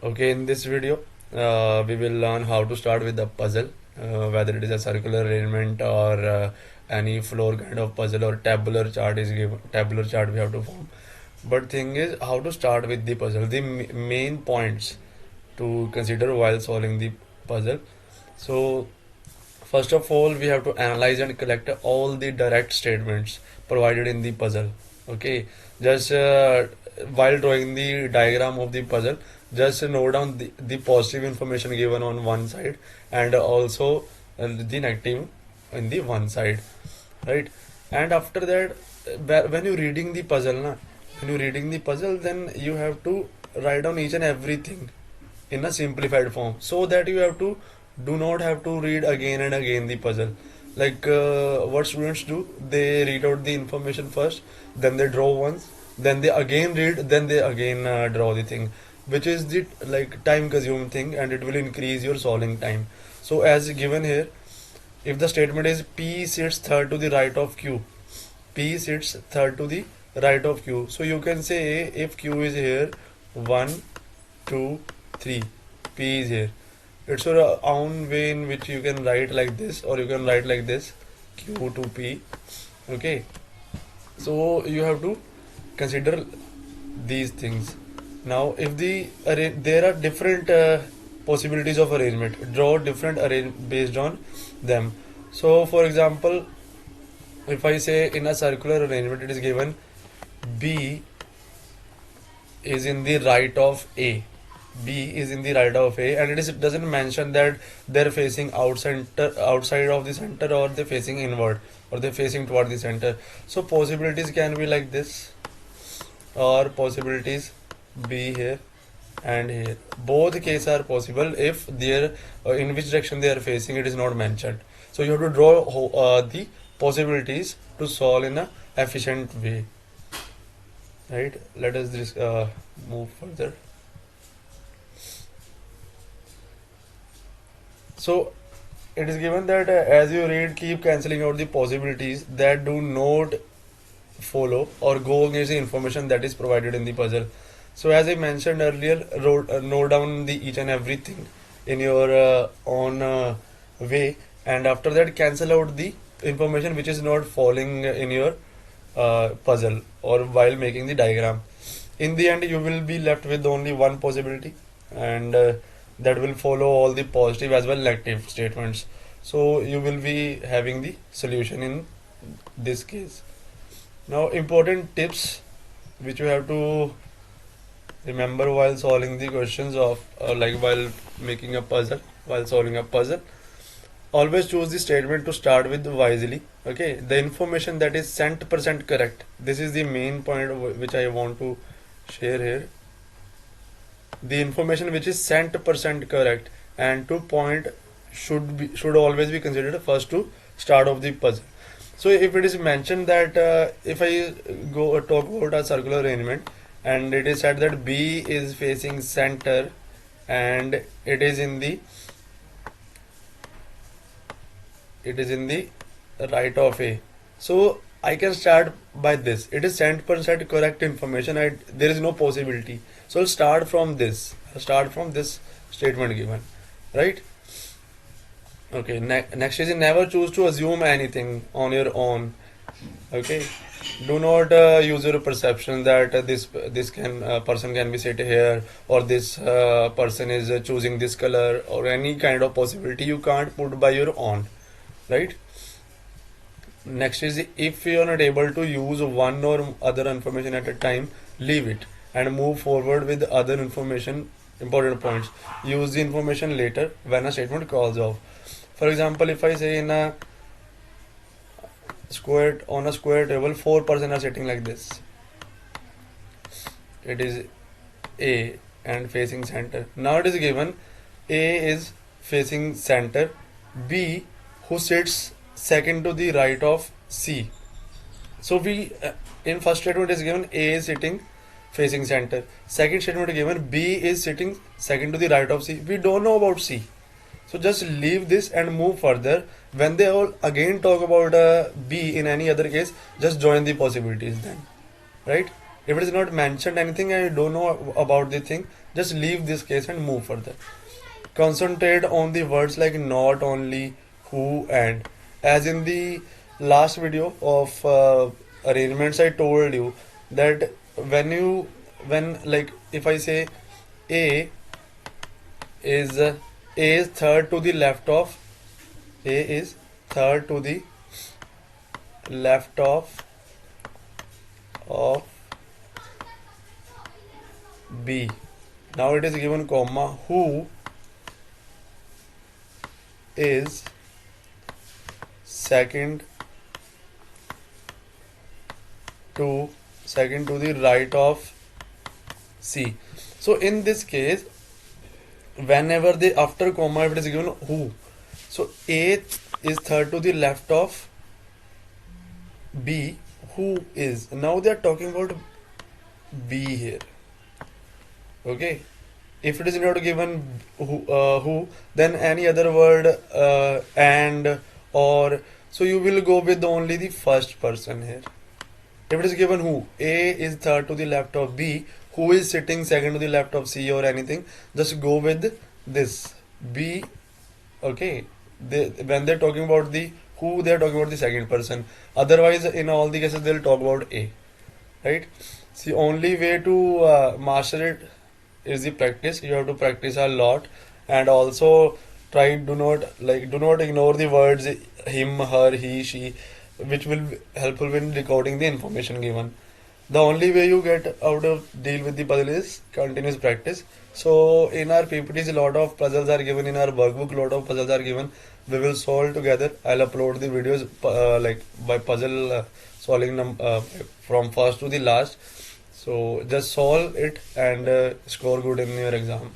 Okay, in this video, we will learn how to start with the puzzle, whether it is a circular arrangement or any floor kind of puzzle or tabular chart is given. Tabular chart we have to form. But thing is, how to start with the puzzle. The main points to consider while solving the puzzle. So, first of all, we have to analyze and collect all the direct statements provided in the puzzle. Okay, just while drawing the diagram of the puzzle, just note down the positive information given on one side and also the negative in the one side, right? And after that, when you're reading the puzzle, when you're reading the puzzle, then you have to write down each and everything in a simplified form so that you have to do not have to read again and again the puzzle. Like what students do, they read out the information first, then they draw once, then they again read, then they again draw the thing, which is the like time consuming thing, and it will increase your solving time. So as given here, if the statement is P sits third to the right of Q, P sits third to the right of Q, so you can say if Q is here 1 2 3, P is here. It's your own way in which you can write like this, or you can write like this, Q to P. Okay, so you have to consider these things. Now if there are different possibilities of arrangement, draw different based on them. So for example, if I say in a circular arrangement, it is given B is in the right of A. B is in the right of A, and it doesn't mention that they're facing outside of the center, or they're facing inward, or they're facing toward the center. So possibilities can be like this, or possibilities be here and here. Both cases are possible if they're in which direction they are facing, it is not mentioned. So you have to draw the possibilities to solve in a efficient way. Right? Let us move further. So it is given that as you read, keep cancelling out the possibilities that do not follow or go against the information that is provided in the puzzle. So as I mentioned earlier, note down the each and everything in your own way, and after that cancel out the information which is not falling in your puzzle or while making the diagram. In the end, you will be left with only one possibility, and that will follow all the positive as well negative statements. So you will be having the solution in this case. Now important tips which you have to remember while solving the questions of like while making a puzzle, while solving a puzzle. Always choose the statement to start with wisely. Okay, the information that is cent percent correct. This is the main point which I want to share here. The information which is cent percent correct and to point should always be considered first to start off the puzzle. So if it is mentioned that if I go talk about a circular arrangement, and it is said that B is facing center and it is in the right of A, so I can start by this. It is cent percent correct information. There is no possibility. So I'll start from this. Statement given, right? Okay. Next is never choose to assume anything on your own. Okay. Do not use your perception that this person can be sit here, or this person is choosing this color, or any kind of possibility you can't put by your own, right? Next is if you are not able to use one or other information at a time, leave it and move forward with other information. Important points. Use the information later when a statement calls off. For example, if I say in a square table, 4 persons are sitting like this. It is A and facing center. Now it is given A is facing center, B who sits second to the right of C. So we in first statement is given A is sitting facing center. Second statement is given B is sitting second to the right of C. We don't know about C. So just leave this and move further. When they all again talk about B in any other case, just join the possibilities then, right? If it is not mentioned anything and you don't know about the thing, just leave this case and move further. Concentrate on the words like not, only, who, and. As in the last video of arrangements, I told you that when like if I say A is third to the left of A is third to the left of B. Now it is given comma, who is second to the right of C. So in this case, whenever the after comma, if it is given who, so A is third to the left of B, who is, now they are talking about B here. Okay, if it is not given who, then any other word and or, so you will go with only the first person here. If it is given who, A is third to the left of B, who is sitting second to the left of C or anything, just go with this B. Okay, when they're talking about the who, they're talking about the second person. Otherwise, in all the cases, they'll talk about A. Right? See, only way to master it is the practice. You have to practice a lot, and also try, do not ignore the words him, her, he, she, which will be helpful in recording the information given. The only way you get out of deal with the puzzle is continuous practice. So in our PPTs, a lot of puzzles are given. In our workbook, a lot of puzzles are given. We will solve together. I'll upload the videos like by puzzle solving from first to the last. So just solve it and score good in your exam.